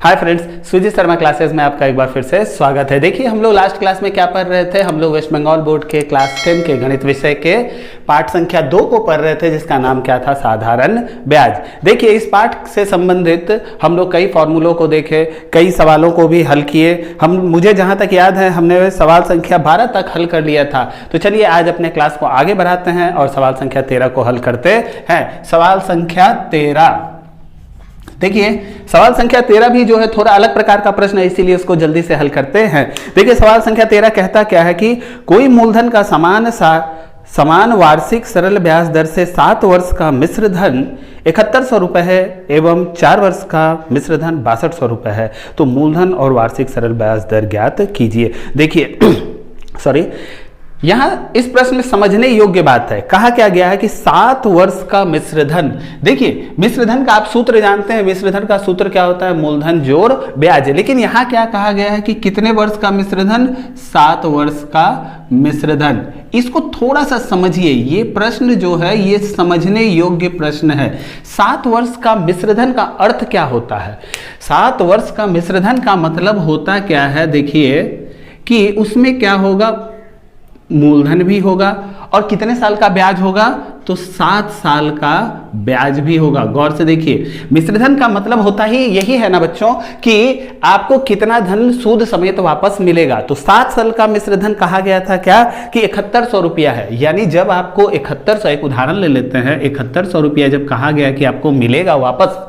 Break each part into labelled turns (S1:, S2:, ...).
S1: हाय friends, Sujeet Sharma classes में आपका एक बार फिर से स्वागत है। देखिए, हम लोग लास्ट क्लास में क्या पढ़ रहे थे। हम लोग वेस्ट बंगाल बोर्ड के क्लास 10 के गणित विषय के पाठ संख्या 2 को पढ़ रहे थे, जिसका नाम क्या था, साधारण ब्याज। देखिए, इस पाठ से संबंधित हम लोग कई फॉर्मूलों को देखे, कई सवालों को भी हल किए। मुझे जहां तक याद है, हमने सवाल संख्या 12 तक हल कर लिया था। तो चलिए आज अपने क्लास को आगे बढ़ाते हैं और सवाल संख्या 13 को हल करते हैं। सवाल संख्या 13, देखिए सवाल संख्या 13 भी जो है थोड़ा अलग प्रकार का प्रश्न है, इसीलिए उसको जल्दी से हल करते हैं। देखिए सवाल संख्या 13 कहता क्या है कि कोई मूलधन का समान वार्षिक सरल ब्याज दर से 7 वर्ष का मिश्र धन 7100 रुपये है एवं 4 वर्ष का मिश्र धन 6200 रुपये है। तो मूलधन और वार्षिक सरल ब्याज दर ज्ञात कीजिए। देखिए सॉरी, यहां इस प्रश्न में समझने योग्य बात है। कहा क्या गया है कि 7 वर्ष का मिश्रधन। देखिए मिश्रधन का आप सूत्र जानते हैं, मिश्रधन का सूत्र क्या होता है, मूलधन जोड़ ब्याज। लेकिन यहां क्या कहा गया है कि कितने वर्ष का मिश्रधन, 7 वर्ष का मिश्रधन। इसको थोड़ा सा समझिए, ये प्रश्न जो है ये समझने योग्य प्रश्न है। 7 वर्ष का मिश्रधन का अर्थ क्या होता है? 7 वर्ष का मिश्रधन का मतलब होता क्या है, देखिए कि उसमें क्या होगा, मूलधन भी होगा और कितने साल का ब्याज होगा, तो 7 साल का ब्याज भी होगा। गौर से देखिए, मिश्रधन का मतलब होता ही यही है ना बच्चों कि आपको कितना धन सूद समेत वापस मिलेगा। तो 7 साल का मिश्रधन कहा गया था क्या कि 7100 रुपया है। यानी जब आपको 7100, एक उदाहरण ले लेते हैं, 7100 रुपया जब कहा गया कि आपको मिलेगा वापस,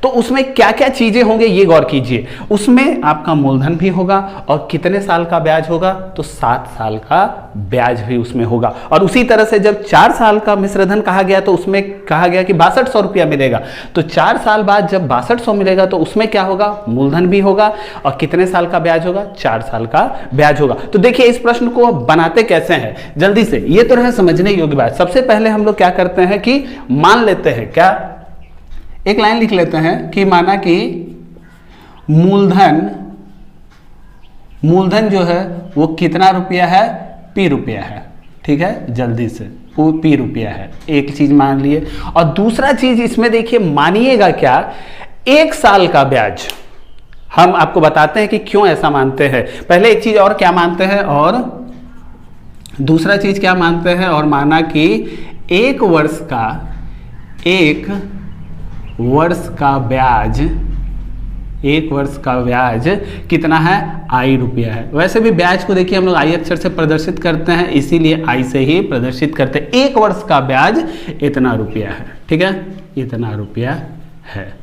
S1: तो उसमें क्या क्या चीजें होंगे ये गौर कीजिए। उसमें आपका मूलधन भी होगा और कितने साल का ब्याज होगा, तो 7 साल का ब्याज भी उसमें होगा। और उसी तरह से जब 4 साल का मिश्रधन कहा गया तो उसमें कहा गया कि 6200 रुपया मिलेगा। तो 4 साल बाद जब 6200 मिलेगा तो उसमें क्या होगा, मूलधन भी होगा और कितने साल का ब्याज होगा, 4 साल का ब्याज होगा। तो देखिए इस प्रश्न को बनाते कैसे हैं, जल्दी से, ये तो रहा समझने योग्य बात। सबसे पहले हम लोग क्या करते हैं कि मान लेते हैं, क्या एक लाइन लिख लेते हैं कि माना कि मूलधन जो है वो कितना रुपया है, P रुपया है। ठीक है, जल्दी से, वो P रुपया है, एक चीज मान लिए। और दूसरा चीज इसमें देखिए, मानिएगा क्या, 1 साल का ब्याज। हम आपको बताते हैं कि क्यों ऐसा मानते हैं। पहले एक चीज और क्या मानते हैं, और दूसरा चीज क्या मानते हैं, और माना कि 1 वर्ष का ब्याज कितना है, I रुपया है। वैसे भी ब्याज को देखिए हम लोग I अक्षर से प्रदर्शित करते हैं, इसीलिए I से ही प्रदर्शित करते हैं। 1 वर्ष का ब्याज इतना रुपया है। ठीक है, इतना रुपया है।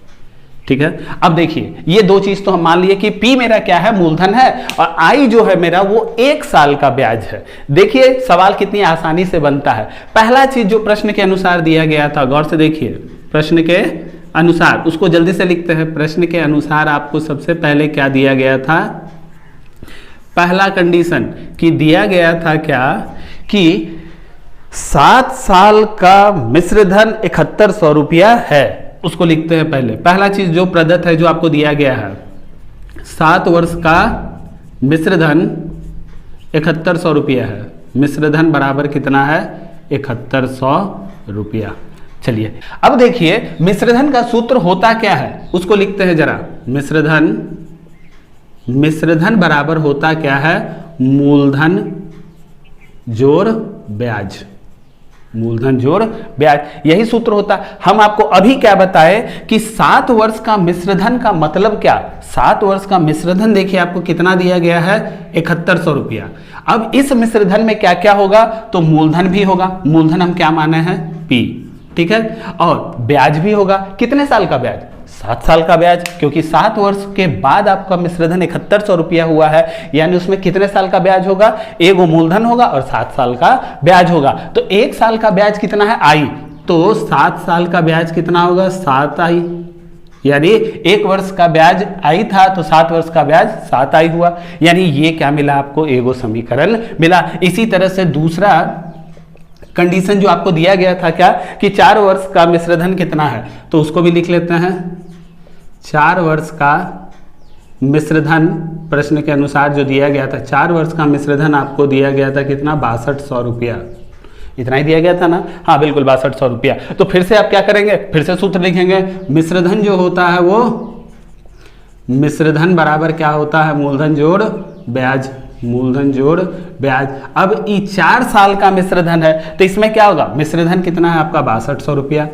S1: ठीक है, अब देखिए ये दो चीज तो हम मान लिए कि P मेरा क्या है, मूलधन है, और I जो है मेरा वो 1 साल का ब्याज है। देखिए सवाल कितनी आसानी से बनता है। पहला चीज जो प्रश्न के अनुसार दिया गया था, गौर से देखिए, प्रश्न के अनुसार, उसको जल्दी से लिखते हैं। प्रश्न के अनुसार आपको सबसे पहले क्या दिया गया था, पहला कंडीशन कि दिया गया था क्या कि 7 साल का मिश्रधन 7100 रुपया है। उसको लिखते हैं पहले। पहला चीज जो प्रदत्त है, जो आपको दिया गया है, 7 वर्ष का मिश्रधन 7100 रुपया है। मिश्रधन बराबर कितना है, 7100 रुपया। चलिए अब देखिए मिश्रधन का सूत्र होता क्या है, उसको लिखते हैं जरा। मिश्रधन बराबर होता क्या है, मूलधन जोड़ ब्याज। मूलधन जोड़ ब्याज, यही सूत्र होता। हम आपको अभी क्या बताए कि 7 वर्ष का मिश्रधन का मतलब क्या, 7 वर्ष का मिश्रधन देखिए आपको कितना दिया गया है, 7100 रुपया। अब इस मिश्रधन में क्या क्या होगा, तो मूलधन भी होगा। मूलधन हम क्या माने हैं, P। ठीक है, और ब्याज भी होगा। कितने साल का ब्याज, 7 साल का ब्याज, क्योंकि 7 वर्ष के बाद आपका मिश्रधन 7100 रुपया हुआ है। यानी उसमें कितने साल का ब्याज होगा, एगो मूलधन होगा और 7 साल का ब्याज होगा। तो 1 साल का ब्याज कितना है, I। तो 7 साल का ब्याज कितना होगा, 7I। यानी 1 वर्ष का ब्याज I था तो 7 वर्ष का ब्याज 7I हुआ। यानी ये क्या मिला आपको, एगो समीकरण मिला। इसी तरह से दूसरा कंडीशन जो आपको दिया गया था क्या कि 4 वर्ष का मिश्रधन कितना है, तो उसको भी लिख लेते हैं। 4 वर्ष का मिश्रधन प्रश्न के अनुसार जो दिया गया था, 4 वर्ष का मिश्रधन आपको दिया गया था कितना, 6200 रुपया। इतना ही दिया गया था ना, हाँ बिल्कुल 6200 रुपया। तो फिर से आप क्या करेंगे, फिर से सूत्र लिखेंगे। मिश्रधन जो होता है वो मिश्रधन बराबर क्या होता है, मूलधन जोड़ ब्याज, मूलधन जोड़ ब्याज। अब ये 4 साल का मिश्रधन है तो इसमें क्या होगा, मिश्रधन कितना है आपका 6200 रुपया,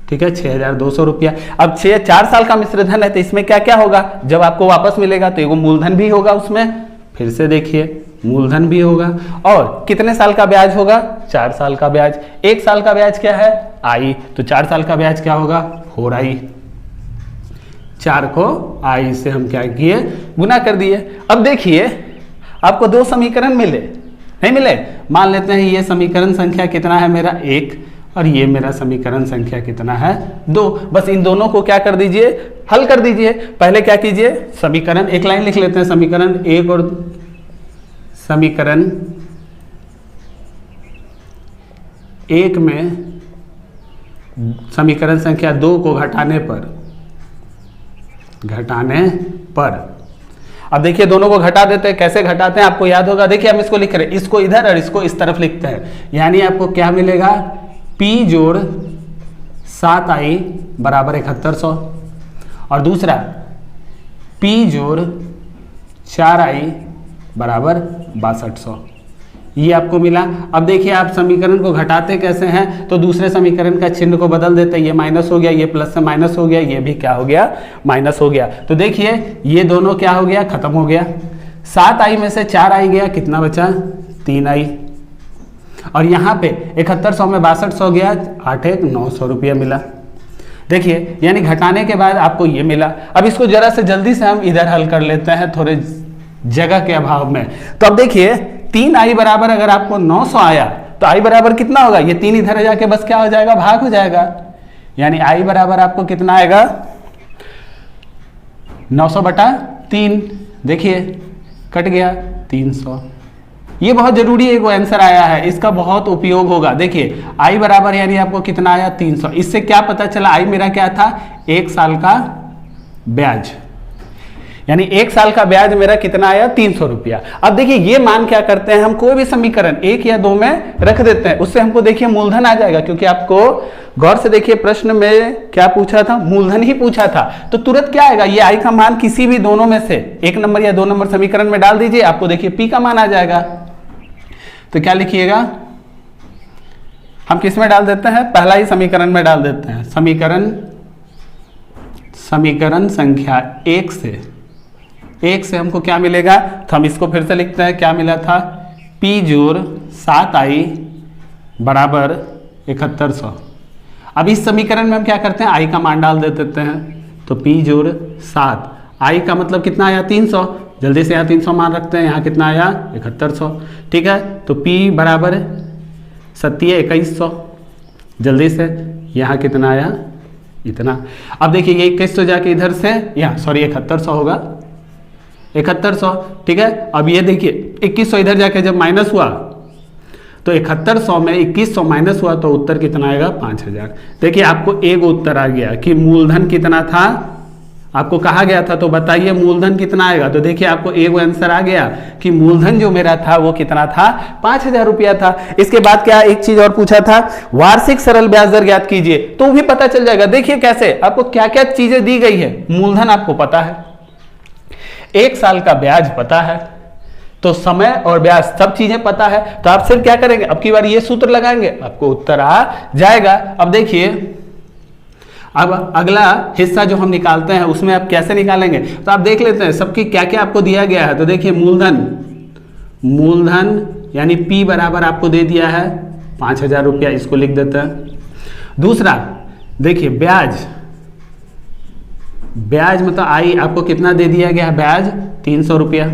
S1: ठीक है, 6200 रुपया। अब 4 साल का मिश्रधन है तो इसमें क्या क्या होगा, जब आपको वापस मिलेगा तो एगो मूलधन भी होगा उसमें, फिर से देखिए मूलधन भी होगा, और कितने साल का ब्याज होगा, 4 साल का ब्याज। 1 साल का ब्याज क्या है, आई, तो 4 साल का ब्याज क्या होगा, 4i। 4 को i से हम क्या किए, गुना कर दिए। अब देखिए आपको 2 समीकरण मिले, नहीं मिले, मान लेते हैं ये समीकरण संख्या कितना है मेरा 1 और ये मेरा समीकरण संख्या कितना है 2। बस इन दोनों को क्या कर दीजिए, हल कर दीजिए। पहले क्या कीजिए, समीकरण एक लाइन लिख लेते हैं, समीकरण 1 और समीकरण 1 में समीकरण संख्या 2 को घटाने पर अब देखिए दोनों को घटा देते हैं, कैसे घटाते हैं आपको याद होगा, देखिए हम इसको लिख रहे हैं, इसको इधर और इसको इस तरफ लिखते हैं, यानी आपको क्या मिलेगा, P जोड़ 7i बराबर 7100 और दूसरा P जोड़ 4i बराबर 6200, ये आपको मिला। अब देखिए आप समीकरण को घटाते कैसे हैं, तो दूसरे समीकरण का चिन्ह को बदल देते हैं, ये माइनस हो गया, ये प्लस से माइनस हो गया, ये भी क्या हो गया, माइनस हो गया। तो देखिए ये दोनों क्या हो गया, खत्म हो गया। 7i में से 4i गया, कितना बचा, 3i, और यहाँ पे 7100 में 6200 गया, 8 1 900 रुपया मिला। देखिए यानी घटाने के बाद आपको ये मिला। अब इसको जरा से जल्दी से हम इधर हल कर लेते हैं थोड़े जगह के अभाव में। तो अब देखिए 3i बराबर अगर आपको 900 आया तो i बराबर कितना होगा, ये 3 इधर जाके बस क्या हो जाएगा, भाग हो जाएगा, यानी i बराबर आपको कितना आएगा, 900/3। देखिए कट गया 300। ये बहुत जरूरी एक आंसर आया है, इसका बहुत उपयोग होगा। देखिए i बराबर यानी आपको कितना आया, 300। इससे क्या पता चला, i मेरा क्या था, 1 साल का ब्याज, यानी 1 साल का ब्याज मेरा कितना आया, 300 रुपया। अब देखिए ये मान क्या करते हैं, हम कोई भी समीकरण 1 या 2 में रख देते हैं, उससे हमको देखिए मूलधन आ जाएगा, क्योंकि आपको गौर से देखिए प्रश्न में क्या पूछा था, मूलधन ही पूछा था। तो तुरंत क्या आएगा, ये i का मान किसी भी दोनों में से 1 नंबर या 2 नंबर समीकरण में डाल दीजिए, आपको देखिए p का मान आ जाएगा। तो क्या लिखिएगा, हम किस में डाल देते हैं, पहला ही समीकरण में डाल देते हैं, समीकरण संख्या 1 से हमको क्या मिलेगा, तो हम इसको फिर से लिखते हैं, क्या मिला था, P जोड़ 7i बराबर 7100। अब इस समीकरण में हम क्या करते हैं, i का मान डाल देते हैं, तो P जोड़ 7, i का मतलब कितना आया, 300, जल्दी से यहाँ 300 मान रखते हैं, यहाँ कितना आया, 7100, ठीक है। तो P बराबर 2100, जल्दी से यहाँ कितना आया, इतना। अब देखिए ये 2100 जाके इधर से यहाँ, सॉरी 7100 होगा, 7100, ठीक है। अब ये देखिए 2100 इधर जाके जब माइनस हुआ तो 7100 में 2100 माइनस हुआ तो उत्तर कितना आएगा, 5000। देखिए आपको एक उत्तर आ गया कि मूलधन कितना था, आपको कहा गया था, तो बताइए मूलधन कितना आएगा। तो देखिए आपको एक आंसर आ गया कि मूलधन जो मेरा था वो कितना था, 5000 रुपया था। इसके बाद क्या एक चीज और पूछा था, वार्षिक सरल ब्याज दर ज्ञात कीजिए, तो भी पता चल जाएगा। देखिए कैसे, आपको क्या क्या चीजें दी गई है, मूलधन आपको पता है, 1 साल का ब्याज पता है, तो समय और ब्याज सब चीजें पता है। तो आप सिर्फ क्या करेंगे, अब की बार ये सूत्र लगाएंगे, आपको उत्तर आ जाएगा। अब देखिए अब अगला हिस्सा जो हम निकालते हैं उसमें आप कैसे निकालेंगे, तो आप देख लेते हैं सबकी क्या क्या आपको दिया गया है। तो देखिए मूलधन यानी P बराबर आपको दे दिया है 5000 रुपया, इसको लिख देते हैं। दूसरा देखिए ब्याज मतलब I आपको कितना दे दिया गया है, ब्याज 300 रुपया।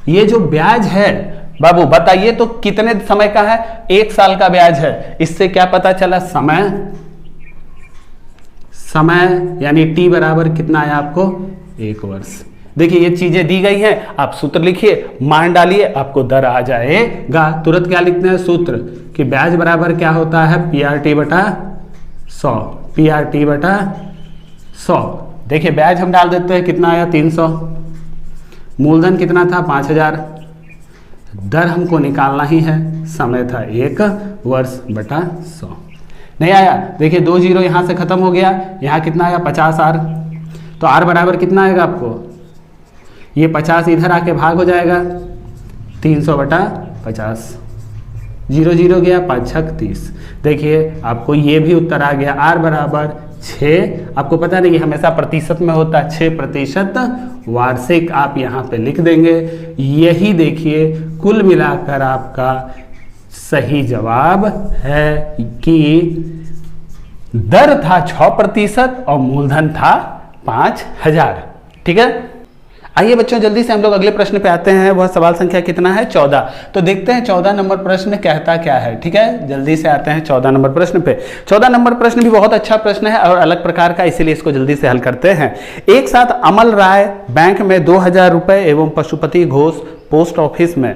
S1: ये जो ब्याज है बाबू बताइए तो कितने समय का है, 1 साल का ब्याज है। इससे क्या पता चला, समय यानी T बराबर कितना आया आपको, 1 वर्ष। देखिए ये चीजें दी गई हैं, आप सूत्र लिखिए, मान डालिए, आपको दर आ जाएगा। तुरंत क्या लिखते हैं सूत्र कि ब्याज बराबर क्या होता है, PRT बटा 100, PRT बटा 100। देखिए ब्याज हम डाल देते हैं, कितना आया 300, मूलधन कितना था 5000, दर हमको निकालना ही है, समय था 1 वर्ष बटा 100। नहीं आया, देखिए 2 जीरो यहाँ से खत्म हो गया, यहाँ कितना आया 50R। तो r बराबर कितना आएगा आपको, ये 50 इधर आके भाग हो जाएगा, 300/50, 0 0 गया, 5 छक 30। देखिए आपको ये भी उत्तर आ गया, r बराबर 6। आपको पता नहीं हमेशा प्रतिशत में होता है, 6% वार्षिक आप यहाँ पे लिख देंगे। यही देखिए कुल मिलाकर आपका सही जवाब है कि दर था 6% और मूलधन था 5000। ठीक है, आइए बच्चों जल्दी से हम लोग अगले प्रश्न पे आते हैं। वह सवाल संख्या कितना है, 14। तो देखते हैं 14 नंबर प्रश्न कहता क्या है। ठीक है, जल्दी से आते हैं 14 नंबर प्रश्न पे। 14 नंबर प्रश्न भी बहुत अच्छा प्रश्न है और अलग प्रकार का, इसीलिए इसको जल्दी से हल करते हैं। एक साथ अमल राय बैंक में 2000 रुपए एवं पशुपति घोष पोस्ट ऑफिस में,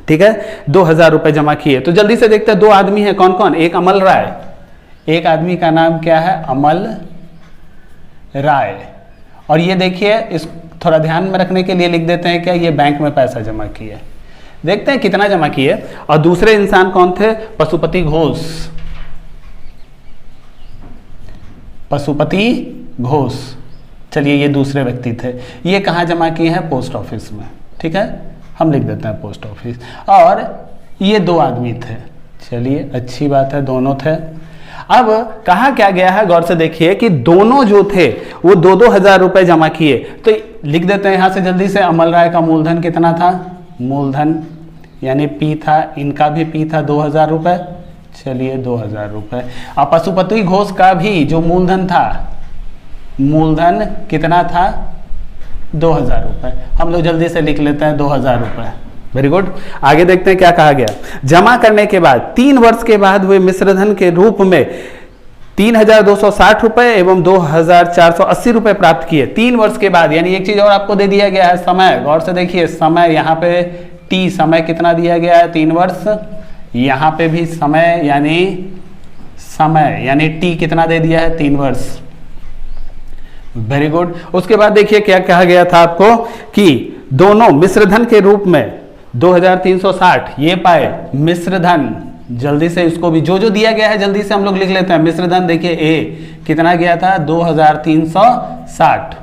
S1: ठीक है, 2000 रुपए जमा किए। तो जल्दी से देखते हैं, दो आदमी है, कौन कौन, एक अमल राय, एक आदमी का नाम क्या है, अमल राय। और ये देखिए, इस थोड़ा ध्यान में रखने के लिए लिख देते हैं क्या, ये बैंक में पैसा जमा किए। देखते हैं कितना जमा किए। और दूसरे इंसान कौन थे, पशुपति घोष, पशुपति घोष। चलिए ये दूसरे व्यक्ति थे, ये कहाँ जमा किए हैं, पोस्ट ऑफिस में। ठीक है, हम लिख देते हैं पोस्ट ऑफिस। और ये दो आदमी थे, चलिए अच्छी बात है, दोनों थे। अब कहा क्या गया है, गौर से देखिए कि दोनों जो थे वो 2-2 रुपए जमा किए। तो लिख देते हैं यहां से जल्दी से, अमल राय का मूलधन कितना था, मूलधन यानी पी था, इनका भी पी था 2000 रुपए, चलिए 2000 रुपए। और पशुपति घोष का भी जो मूलधन था, मूलधन कितना था, 2000 रुपए। हम लोग जल्दी से लिख लेते हैं 2000 रुपए। वेरी गुड, आगे देखते हैं क्या कहा गया। जमा करने के बाद 3 वर्ष के बाद वे मिश्रधन के रूप में 3260 रुपए एवं 2480 रुपए प्राप्त किए। 3 वर्ष के बाद, यानी एक चीज और आपको दे दिया गया है, समय। गौर से देखिए, समय यहाँ पे टी, समय कितना दिया गया है, 3 वर्ष। यहाँ पे भी समय यानी टी कितना दे दिया है, 3 वर्ष। Very good. उसके बाद देखिए क्या कहा गया था आपको कि दोनों मिश्रधन के रूप में 2360 ये पाए मिश्रधन। जल्दी से इसको भी जो दिया गया है जल्दी से हम लोग लिख लेते हैं। मिश्रधन देखिए ए कितना गया था, 2360।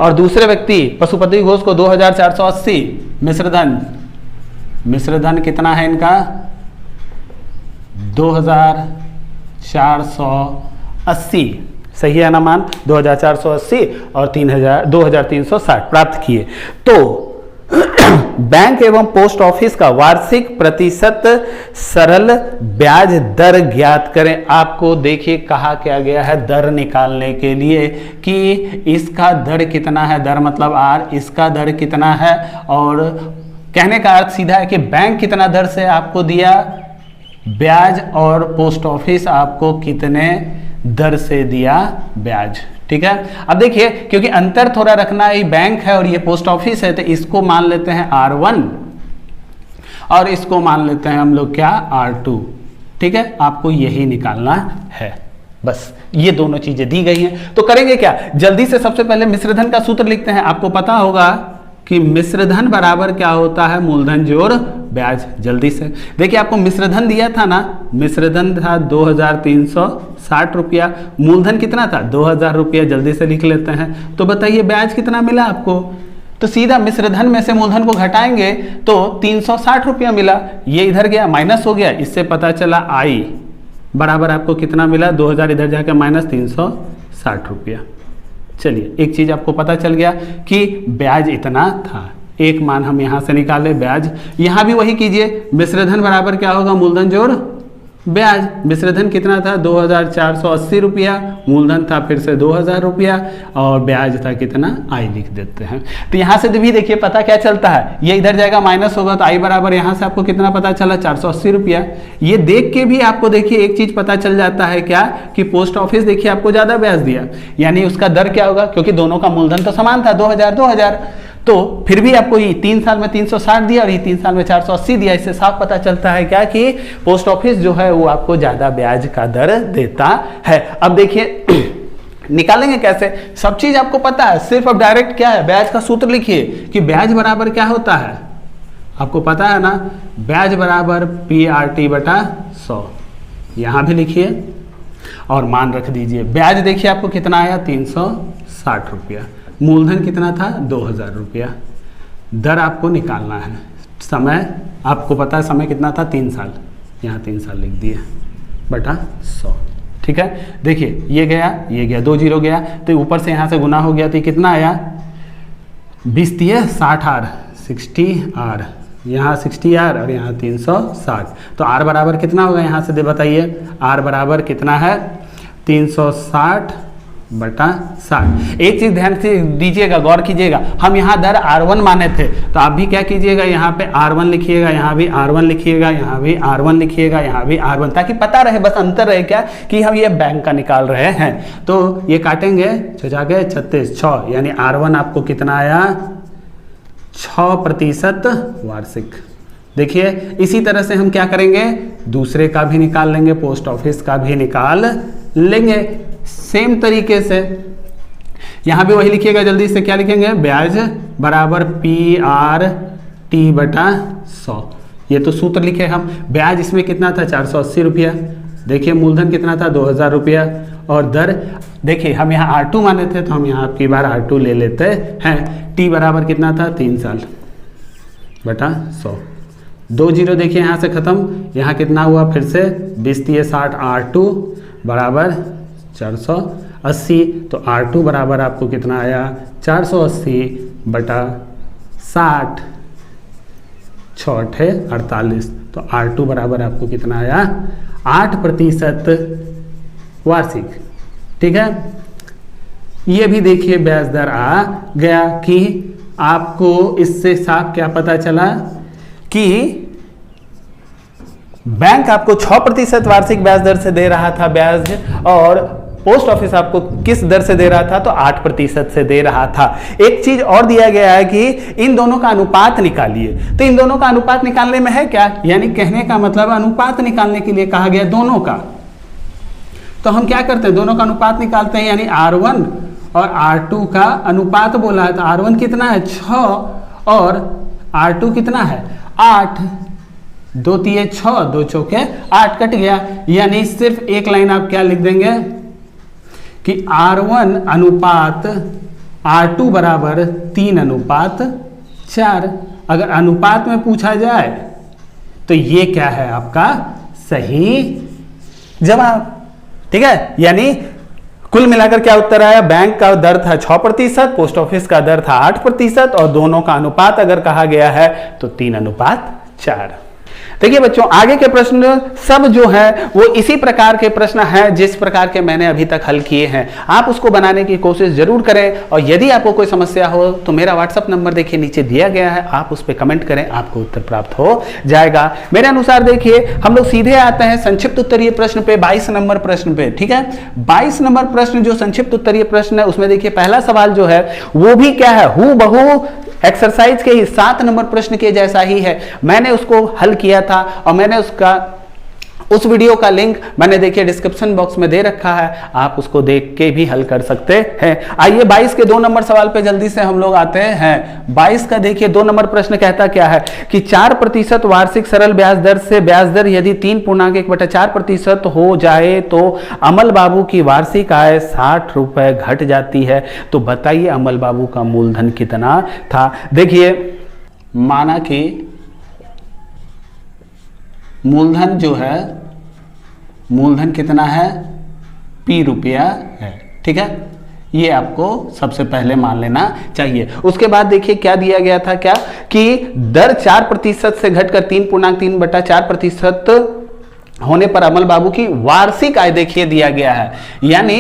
S1: और दूसरे व्यक्ति पशुपति घोष को 2480 मिश्रधन। मिश्रधन कितना है इनका, 2480। सही है ना मान, 2480 और 2360 प्राप्त किए। तो बैंक एवं पोस्ट ऑफिस का वार्षिक प्रतिशत सरल ब्याज दर ज्ञात करें। आपको देखिए कहा क्या गया है, दर निकालने के लिए कि इसका दर कितना है, दर मतलब आर, इसका दर कितना है। और कहने का अर्थ सीधा है कि बैंक कितना दर से आपको दिया ब्याज और पोस्ट ऑफिस आपको कितने दर से दिया ब्याज। ठीक है, अब देखिए क्योंकि अंतर थोड़ा रखना, ये बैंक है और ये पोस्ट ऑफिस है, तो इसको मान लेते हैं R1 और इसको मान लेते हैं हम लोग क्या, R2। ठीक है, आपको यही निकालना है, बस ये दोनों चीजें दी गई हैं। तो करेंगे क्या, जल्दी से सबसे पहले मिश्रधन का सूत्र लिखते हैं। आपको पता होगा कि मिश्रधन बराबर क्या होता है, मूलधन जोड़ ब्याज। जल्दी से देखिए, आपको मिश्रधन दिया था ना, मिश्रधन था 2360 रुपया, मूलधन कितना था 2000 रुपया। जल्दी से लिख लेते हैं। तो बताइए ब्याज कितना मिला आपको, तो सीधा मिश्रधन में से मूलधन को घटाएंगे तो 360 रुपया मिला। ये इधर गया माइनस हो गया, इससे पता चला आई बराबर आपको कितना मिला, 2000 इधर जाकर माइनस 360 रुपया। चलिए एक चीज आपको पता चल गया कि ब्याज इतना था। एक मान हम यहां से निकाले ब्याज, यहां भी वही कीजिए। मिश्रधन बराबर क्या होगा, मूलधन जोड़ ब्याज। मिश्रधन कितना था 2480 रुपया, मूलधन था फिर से 2000 रुपया और ब्याज था कितना, आई लिख देते हैं। तो यहां से भी देखिए पता क्या चलता है, ये इधर जाएगा माइनस होगा तो आई बराबर यहां से आपको कितना पता चला, 480 रुपया। ये देख के भी आपको देखिए एक चीज पता चल जाता है क्या, कि पोस्ट ऑफिस देखिए आपको ज्यादा ब्याज दिया, यानी उसका दर क्या होगा, क्योंकि दोनों का मूलधन तो समान था 2000। तो फिर भी आपको ये 3 साल में 360 दिया और ये 3 साल में 480 दिया। इससे साफ पता चलता है क्या कि पोस्ट ऑफिस जो है वो आपको ज्यादा ब्याज का दर देता है। अब देखिए निकालेंगे कैसे, सब चीज आपको पता है, सिर्फ अब डायरेक्ट क्या है, ब्याज का सूत्र लिखिए कि ब्याज बराबर क्या होता है, आपको पता है ना, ब्याज बराबर PRT/100। यहां भी लिखिए और मान रख दीजिए। ब्याज देखिए आपको कितना आया 360 रुपया, मूलधन कितना था 2000 रुपया। दर आपको निकालना है, समय आपको पता है समय कितना था 3 साल, यहाँ 3 साल लिख दिए बटा 100। ठीक है, देखिए ये गया 2 जीरो गया तो ऊपर से यहाँ से गुना हो गया तो कितना आया 20 दिए 60 आर 60 आर, यहाँ 60 आर और यहाँ 360, तो आर बराबर कितना होगा यहाँ से दे बताइए। आर बराबर कितना है 360 बटा 60। एक चीज ध्यान से दीजिएगा, गौर कीजिएगा, हम यहाँ दर R1 माने थे तो आप भी क्या कीजिएगा यहाँ पे R1 लिखिएगा, यहाँ भी R1 लिखिएगा, यहाँ भी R1 लिखिएगा, यहाँ भी R1, ताकि पता रहे, बस अंतर रहे क्या कि हम ये बैंक का निकाल रहे हैं। तो ये काटेंगे 36 6, यानी R1 आपको कितना आया 6% वार्षिक। देखिए इसी तरह से हम क्या करेंगे, दूसरे का भी निकाल लेंगे, पोस्ट ऑफिस का भी निकाल लेंगे सेम तरीके से। यहां भी वही लिखिएगा, जल्दी से क्या लिखेंगे, ब्याज बराबर PRT बटा 100। ये तो सूत्र लिखे हम। ब्याज इसमें कितना था 480 रुपया, देखिए मूलधन कितना था 2000 रुपया, और दर देखिए हम यहाँ R2 माने थे तो हम यहाँ आपकी बार R2 ले लेते हैं। T बराबर कितना था 3 साल बटा 100। 2 जीरो देखिए यहाँ से खत्म, यहाँ कितना हुआ फिर से 20 दिए 60, R2 बराबर 480, तो R2 बराबर आपको कितना आया 480 बटा 60, 6 48, तो R2 बराबर आपको कितना आया 8% वार्षिक। ठीक है, ये भी देखिए ब्याज दर आ गया कि आपको इससे साफ क्या पता चला कि बैंक आपको 6% वार्षिक ब्याज दर से दे रहा था ब्याज, और पोस्ट ऑफिस आपको किस दर से दे रहा था तो 8% से दे रहा था। एक चीज और दिया गया है कि इन दोनों का अनुपात निकालिए, तो इन दोनों का अनुपात निकालने में है क्या, यानी कहने का मतलब अनुपात निकालने के लिए कहा गया दोनों का। तो हम क्या करते हैं, दोनों का अनुपात निकालते हैं, यानी R1 और R2 का अनुपात बोला है, तो R1 कितना है 6 और R2 कितना है 8, 2 तिये 6, 2 चौके 8 कट गया, यानी सिर्फ एक लाइन आप क्या लिख देंगे कि R1 अनुपात R2 बराबर 3:4। अगर अनुपात में पूछा जाए तो ये क्या है आपका सही जवाब। ठीक है, यानी कुल मिलाकर क्या उत्तर आया, बैंक का दर था 6%, पोस्ट ऑफिस का दर था 8%, और दोनों का अनुपात अगर कहा गया है तो 3:4। देखिए बच्चों, आगे के प्रश्न सब जो है वो इसी प्रकार के प्रश्न हैं जिस प्रकार के मैंने अभी तक हल किए हैं। आप उसको बनाने की कोशिश जरूर करें, और यदि आपको कोई समस्या हो तो मेरा व्हाट्सएप नंबर देखिए नीचे दिया गया है, आप उस पर कमेंट करें, आपको उत्तर प्राप्त हो जाएगा। मेरे अनुसार देखिए हम लोग सीधे आते हैं संक्षिप्त उत्तरीय प्रश्न पे, 22 नंबर प्रश्न पे। ठीक है, 22 नंबर प्रश्न जो संक्षिप्त उत्तरीय प्रश्न है उसमें देखिए पहला सवाल जो है वो भी क्या है, हूबहू एक्सरसाइज के ही 7 नंबर प्रश्न के जैसा ही है। मैंने उसको हल किया था और मैंने उस वीडियो का लिंक मैंने देखिए डिस्क्रिप्शन बॉक्स में दे रखा है, आप उसको देख के भी हल कर सकते हैं। आइए 22 के 2 नंबर सवाल पे जल्दी से हम लोग आते हैं। 22 का देखिए 2 नंबर प्रश्न कहता क्या है कि 4% वार्षिक सरल ब्याज दर से ब्याज दर यदि 3.1/4% हो जाए तो अमल बाबू की वार्षिक आय 60 रुपए घट जाती है। तो बताइए अमल बाबू का मूलधन कितना था। देखिए माना कि मूलधन जो है, मूलधन कितना है P रुपया है। ठीक है, ये आपको सबसे पहले मान लेना चाहिए। उसके बाद देखिए क्या दिया गया था, क्या कि दर 4% से घटकर 3.3/4% होने पर अमल बाबू की वार्षिक आय देखिए दिया गया है, यानी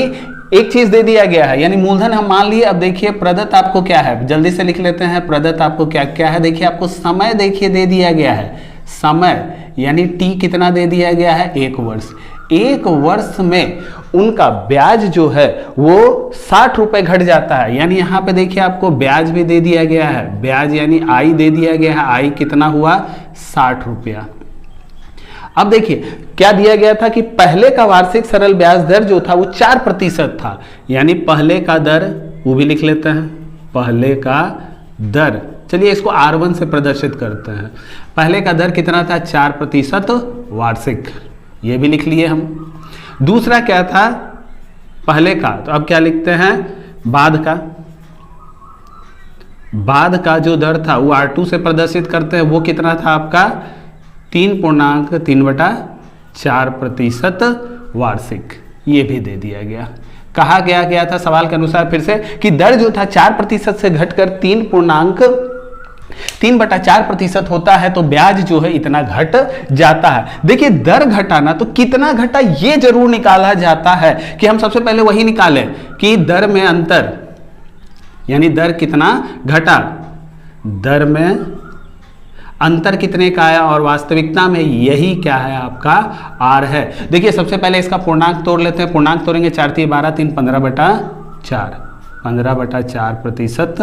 S1: एक चीज दे दिया गया है, यानी मूलधन हम मान लिए। अब देखिए प्रदत्त आपको क्या है, जल्दी से लिख लेते हैं, प्रदत्त आपको क्या क्या है। देखिए आपको समय देखिए दे दिया गया है, समय यानी T कितना दे दिया गया है 1 वर्ष। 1 वर्ष में उनका ब्याज जो है वो 60 रुपए घट जाता है, यानी यहाँ पे देखिए आपको ब्याज भी दे दिया गया है, ब्याज यानी आई दे दिया गया है, आई कितना हुआ 60 रुपया। अब देखिए क्या दिया गया था कि पहले का वार्षिक सरल ब्याज दर जो था वो 4% था, यानी पहले का दर वो भी लिख लेते हैं, पहले का दर, चलिए इसको R1 से प्रदर्शित करते हैं। पहले का दर कितना था 4% वार्षिक, ये भी लिख लिए हम। दूसरा क्या था पहले का, तो अब क्या लिखते हैं बाद का जो दर था वो R2 से प्रदर्शित करते हैं, वो कितना था आपका 3.3/4% वार्षिक। ये भी दे दिया गया। कहा गया था सवाल के अनुसार फिर से कि दर जो था 4% से घटकर 3.4% होता है, तो ब्याज जो है इतना घट जाता है। देखिए दर घटाना तो कितना घटा ये जरूर निकाला जाता है कि हम सबसे पहले वही निकालें कि दर में अंतर, यानी दर कितना घटा, दर में अंतर कितने का आया और वास्तविकता में यही क्या है आपका R है। देखिए सबसे पहले इसका पूर्णांक तोड़ लेते हैं। पूर्णांक तोड़ेंगे 4 × 3 = 12, 3 15/4, 15/4%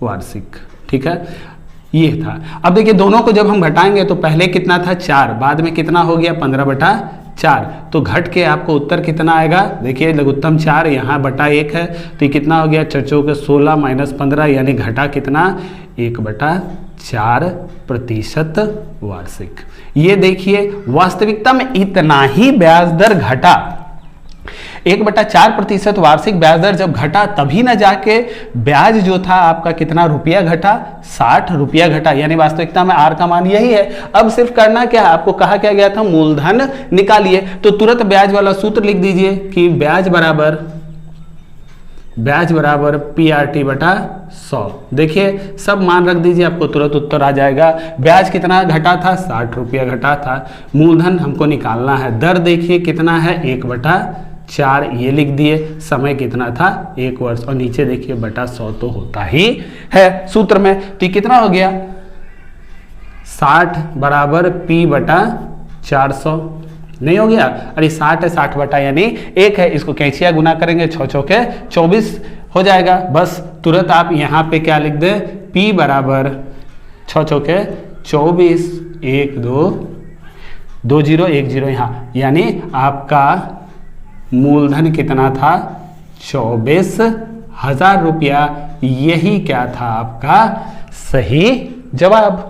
S1: वार्षिक। ठीक है, ये था। अब देखिए दोनों को जब हम घटाएंगे तो पहले कितना था 4, बाद में कितना हो गया 15/4, तो घट के आपको उत्तर कितना आएगा। देखिए लघुत्तम 4 यहाँ बटा 1 है, तो ये कितना हो गया 4 × 16 - 15, यानी घटा कितना 1/4% वार्षिक। ये देखिए वास्तविकता में इतना ही ब्याज दर घटा, 1/4% वार्षिक ब्याज दर जब घटा तभी ना जाके ब्याज जो था आपका कितना रुपया घटा, 60 रुपया घटा, यानी वास्तविकता में R का मान यही है। अब सिर्फ करना क्या है, आपको कहा क्या गया था मूलधन निकालिए, तो तुरंत ब्याज वाला सूत्र लिख दीजिए कि ब्याज बराबर PRT/100। देखिए सब मान रख दीजिए, आपको तुरंत उत्तर आ जाएगा। ब्याज कितना घटा था 60 रुपया घटा था। मूलधन हमको निकालना है, दर देखिए कितना है 1/4, ये लिख दिए। समय कितना था 1 वर्ष, और नीचे देखिए बटा 100 तो होता ही है सूत्र में। तो कितना हो गया 60 = P/400, नहीं हो गया, अरे 60 है 60 बटा यानी 1 है, इसको कैंचिया गुना करेंगे 6 × 4 = 24 हो जाएगा। बस तुरंत आप यहाँ पे क्या लिख दे P = 6 × 4 = 24, 1 2 2 0 1 0 यहाँ, यानी आपका मूलधन कितना था 24,000 रुपया। यही क्या था आपका सही जवाब।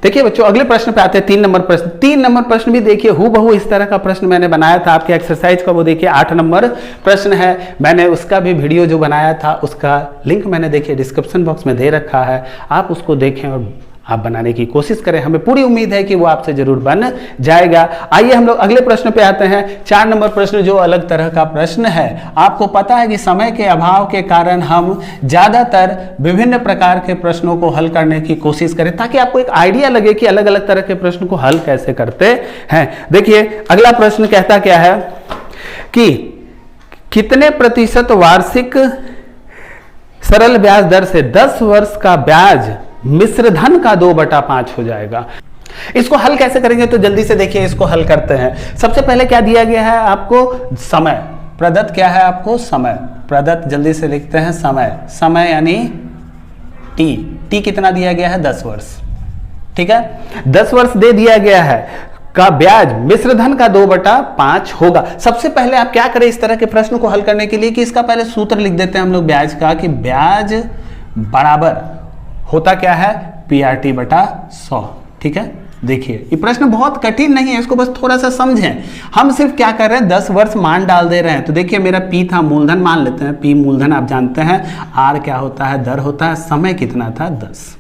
S1: देखिए बच्चों अगले प्रश्न पे आते हैं, 3 नंबर प्रश्न। 3 नंबर प्रश्न भी देखिए हूबहू इस तरह का प्रश्न मैंने बनाया था आपके एक्सरसाइज का, वो देखिए 8 नंबर प्रश्न है। मैंने उसका भी वीडियो जो बनाया था उसका लिंक मैंने देखिए डिस्क्रिप्शन बॉक्स में दे रखा है, आप उसको देखें और आप बनाने की कोशिश करें। हमें पूरी उम्मीद है कि वो आपसे जरूर बन जाएगा। आइए हम लोग अगले प्रश्न पे आते हैं। 4 नंबर प्रश्न जो अलग तरह का प्रश्न है। आपको पता है कि समय के अभाव के कारण हम ज्यादातर विभिन्न प्रकार के प्रश्नों को हल करने की कोशिश करें ताकि आपको एक आइडिया लगे कि अलग अलग तरह के प्रश्न को हल कैसे करते हैं। देखिए अगला प्रश्न कहता क्या है कि कितने प्रतिशत वार्षिक सरल ब्याज दर से 10 वर्ष का ब्याज मिश्र धन का 2/5 हो जाएगा। इसको हल कैसे करेंगे तो जल्दी से देखिए इसको हल करते हैं। सबसे पहले क्या दिया गया है आपको समय प्रदत्त, क्या है आपको समय प्रदत्त, जल्दी से लिखते हैं समय यानी टी कितना दिया गया है 10 वर्ष। ठीक है 10 वर्ष दे दिया गया है का ब्याज मिश्र धन का 2/5 होगा। सबसे पहले आप क्या करें इस तरह के प्रश्न को हल करने के लिए कि इसका पहले सूत्र लिख देते हैं हम लोग ब्याज का, कि ब्याज बराबर होता क्या है PRT/100। ठीक है देखिए ये प्रश्न बहुत कठिन नहीं है, इसको बस थोड़ा सा समझें। हम सिर्फ क्या कर रहे हैं 10 वर्ष मान डाल दे रहे हैं। तो देखिए मेरा P था मूलधन, मान लेते हैं P मूलधन, आप जानते हैं R क्या होता है दर होता है, समय कितना था 10,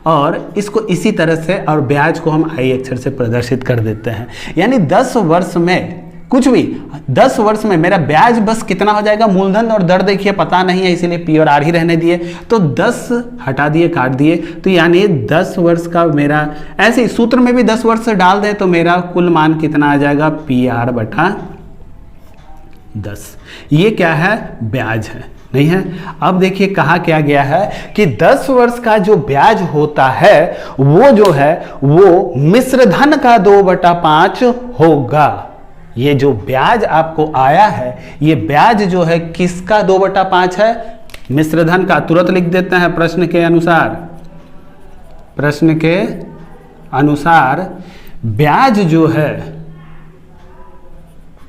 S1: और इसको इसी तरह से और ब्याज को हम I अक्षर से प्रदर्शित कर देते हैं। यानी 10 वर्ष में कुछ भी 10 वर्ष में मेरा ब्याज बस कितना हो जाएगा, मूलधन और दर देखिए पता नहीं है इसीलिए P और R ही रहने दिए, तो 10 हटा दिए काट दिए, तो यानी 10 वर्ष का मेरा ऐसे ही सूत्र में भी 10 वर्ष से डाल दें तो मेरा कुल मान कितना आ जाएगा PR/10। ये क्या है ब्याज है नहीं है। अब देखिए कहा क्या गया है कि 10 वर्ष का जो ब्याज होता है वो जो है वो मिश्र धन का 2/5 होगा। ये जो ब्याज आपको आया है ये ब्याज जो है किसका 2/5 है, मिश्र धन का। तुरंत लिख देते हैं प्रश्न के अनुसार ब्याज जो है,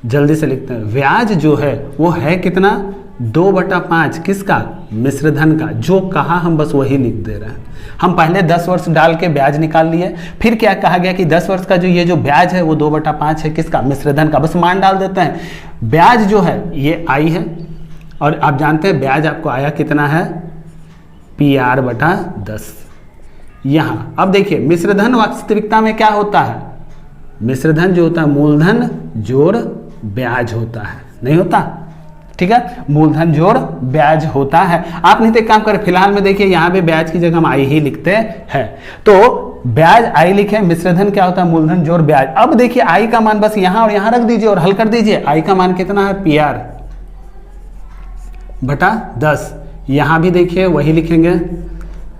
S1: जल्दी से लिखते हैं, ब्याज जो है वो है कितना 2/5 किसका? मिश्र धन का। जो कहा हम बस वही लिख दे रहे हैं। हम पहले 10 वर्ष डाल के ब्याज निकाल लिए, फिर क्या कहा गया कि 10 वर्ष का जो ये जो ब्याज है वो 2/5 है किसका? मिश्र धन का। बस मान डाल देते हैं। ब्याज जो है ये आई है, और आप जानते हैं ब्याज आपको आया कितना है? PR/10। यहाँ अब देखिए मिश्रधन वास्तविकता में क्या होता है? मिश्रधन जो होता है मूलधन जोड़ ब्याज होता है, नहीं होता? ठीक है, मूलधन जोड़ ब्याज होता है। आप नहीं तो एक काम करें, फिलहाल में देखिए यहाँ पे ब्याज की जगह हम आई ही लिखते हैं। तो ब्याज आई लिखे, मिश्रधन क्या होता है? मूलधन जोड़ ब्याज। अब देखिए आई का मान बस यहाँ और यहाँ रख दीजिए और हल कर दीजिए। आई का मान कितना है? PR/10। यहाँ भी देखिए वही लिखेंगे,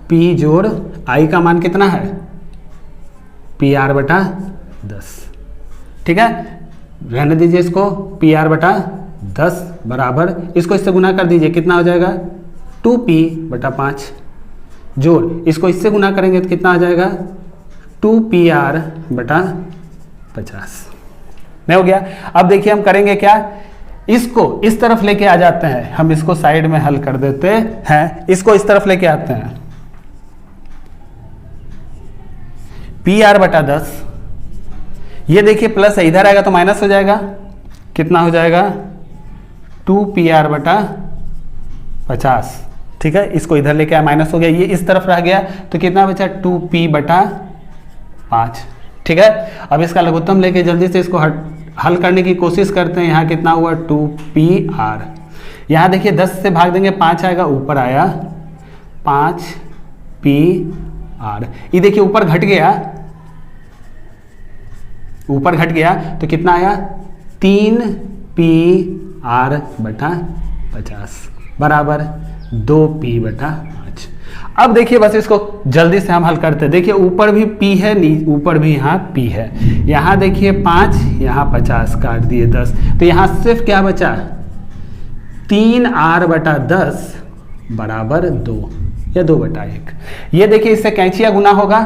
S1: P जोड़ आई का मान कितना है? PR/10। ठीक है, रहने दीजिए इसको। PR/10 बराबर, इसको इससे गुना कर दीजिए, कितना हो जाएगा? 2P/5 जोड़ इसको इससे गुना करेंगे तो कितना आ जाएगा? 2PR/50। नहीं हो गया? अब देखिए हम करेंगे क्या, इसको इस तरफ लेके आ जाते हैं। हम इसको साइड में हल कर देते हैं, इसको इस तरफ लेके आते हैं। PR/10, ये देखिए प्लस है, इधर आएगा तो माइनस हो जाएगा। कितना हो जाएगा? 2PR/50। ठीक है, इसको इधर लेके आया, माइनस हो गया, ये इस तरफ रह गया तो कितना बचा? 2P/5। ठीक है, अब इसका लघुत्तम लेके जल्दी से इसको हल करने की कोशिश करते हैं। यहाँ कितना हुआ? 2PR। यहाँ देखिए 10 से भाग देंगे 5 आएगा, ऊपर आया 5PR। ये देखिए ऊपर घट गया, ऊपर घट गया तो कितना आया? 3PR/50 बराबर 2P/5। अब देखिए बस इसको जल्दी से हम हल करते हैं। देखिए ऊपर भी P है, ऊपर भी यहाँ P है। यहाँ देखिए 5, यहाँ 50, काट दिए 10, तो यहाँ सिर्फ क्या बचा? 3R/10 बराबर 2 या 2/1। ये देखिए इससे कैंचिया गुना होगा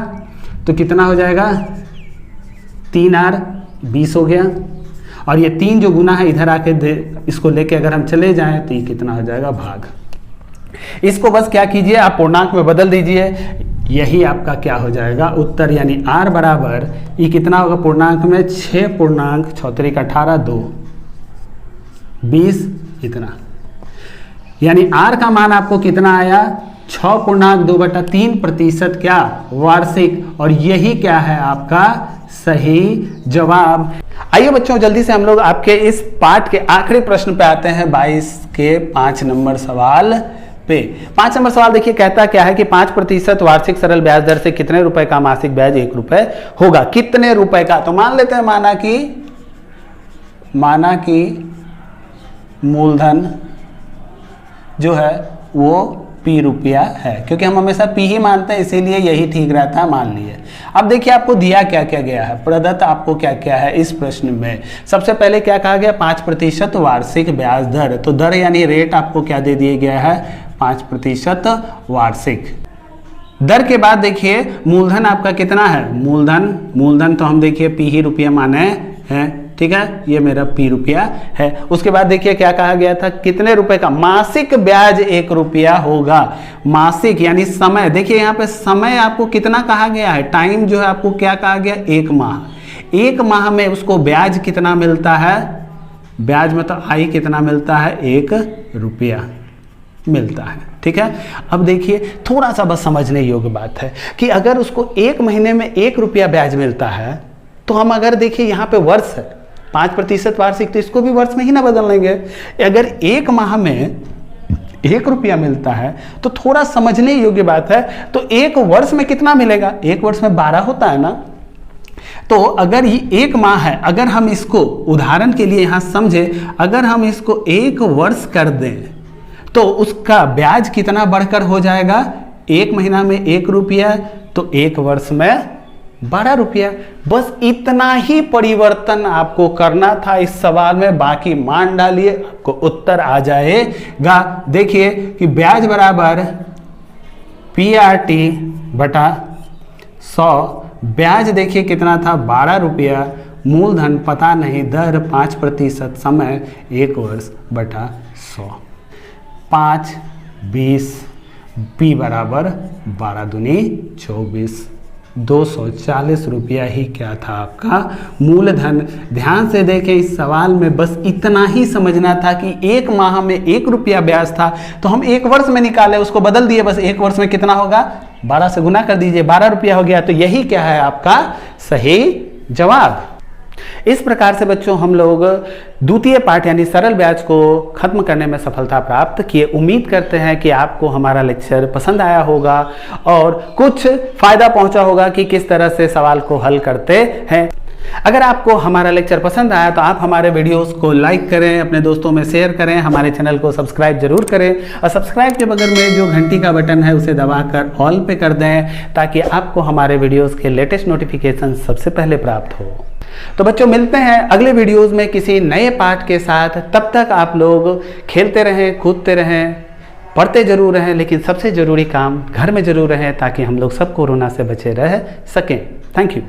S1: तो कितना हो जाएगा? 3R 20 हो गया, और ये 3 जो गुना है इधर आके इसको लेके अगर हम चले जाएं तो ये कितना हो जाएगा? भाग। इसको बस क्या कीजिए, आप पूर्णांक में बदल दीजिए, यही आपका क्या हो जाएगा? उत्तर। यानी R बराबर ये कितना होगा पूर्णांक में? 6.6 2 20 इतना। यानी R का मान आपको कितना आया? 6.2/3% क्या? वार्षिक। और यही क्या है आपका सही जवाब। आइए बच्चों जल्दी से हम लोग आपके इस पाठ के आखिरी प्रश्न पे आते हैं, 22 के 5 नंबर सवाल पे। 5 नंबर सवाल देखिए कहता क्या है कि 5% वार्षिक सरल ब्याज दर से कितने रुपए का मासिक ब्याज 1 रुपए होगा? कितने रुपए का? तो मान लेते हैं माना कि मूलधन जो है वो P रुपया है, क्योंकि हम हमेशा P ही मानते हैं इसीलिए यही ठीक रहता है, मान लिए। अब देखिए आपको दिया क्या क्या गया है, प्रदत्त आपको क्या क्या है इस प्रश्न में। सबसे पहले क्या कहा गया? 5% वार्षिक ब्याज दर। तो दर यानी रेट आपको क्या दे दिया गया है? 5% वार्षिक। दर के बाद देखिए मूलधन आपका कितना है? मूलधन तो हम देखिए P ही रुपया माने हैं, ठीक है, ये मेरा P रुपया है। उसके बाद देखिए क्या कहा गया था? कितने रुपए का? मासिक ब्याज 1 रुपया होगा। मासिक यानी समय। देखिए यहाँ पे समय आपको कितना कहा गया है? टाइम जो है आपको क्या कहा गया? 1 माह। 1 माह में उसको ब्याज कितना मिलता है? ब्याज में तो आई कितना मिलता है? 1 रुपया मिलता है। ठीक है, अब देखिए थोड़ा सा बस समझने योग्य बात है कि अगर उसको 1 महीने में 1 रुपया ब्याज मिलता है तो हम अगर देखिए यहाँ पे वर्ष है 5% वार्षिक, तो इसको भी वर्ष में ही ना बदल लेंगे। अगर 1 माह में 1 रुपया मिलता है तो थोड़ा समझने योग्य बात है। तो 1 वर्ष में कितना मिलेगा? 1 वर्ष में 12 होता है ना। तो अगर ये 1 माह है, अगर हम इसको उदाहरण के लिए यहाँ समझे, अगर हम इसको 1 वर्ष कर दें तो उसका ब्याज कितना बढ़कर हो जाएगा? 1 महीना में 1 रुपया तो 1 वर्ष में 12 रुपया। बस इतना ही परिवर्तन आपको करना था इस सवाल में, बाकी मान डालिए आपको उत्तर आ जाएगा। देखिए कि ब्याज बराबर PRT/100। ब्याज देखिए कितना था? 12 रुपया। मूलधन पता नहीं, दर 5%, समय 1 वर्ष/100। 5 20, b बराबर 12 दूनी 24, 240 रुपया ही क्या था आपका मूलधन। ध्यान से देखें, इस सवाल में बस इतना ही समझना था कि 1 माह में 1 रुपया ब्याज था, तो हम 1 वर्ष में निकाले, उसको बदल दिए, बस 1 वर्ष में कितना होगा 12 से गुना कर दीजिए, 12 रुपया हो गया। तो यही क्या है आपका सही जवाब। इस प्रकार से बच्चों हम लोग द्वितीय पाठ यानी सरल ब्याज को खत्म करने में सफलता प्राप्त किए। उम्मीद करते हैं कि आपको हमारा लेक्चर पसंद आया होगा और कुछ फायदा पहुंचा होगा कि किस तरह से सवाल को हल करते हैं। अगर आपको हमारा लेक्चर पसंद आया तो आप हमारे वीडियोस को लाइक करें, अपने दोस्तों में शेयर करें, हमारे चैनल को सब्सक्राइब जरूर करें और सब्सक्राइब के बगल में जो घंटी का बटन है उसे दबाकर ऑल पे कर दें ताकि आपको हमारे वीडियोस के लेटेस्ट नोटिफिकेशन सबसे पहले प्राप्त हो। तो बच्चों मिलते हैं अगले वीडियोस में किसी नए पाठ के साथ। तब तक आप लोग खेलते रहें, कूदते रहें, पढ़ते जरूर रहें, लेकिन सबसे ज़रूरी काम घर में जरूर रहें ताकि हम लोग सब कोरोना से बचे रह सकें। Thank you.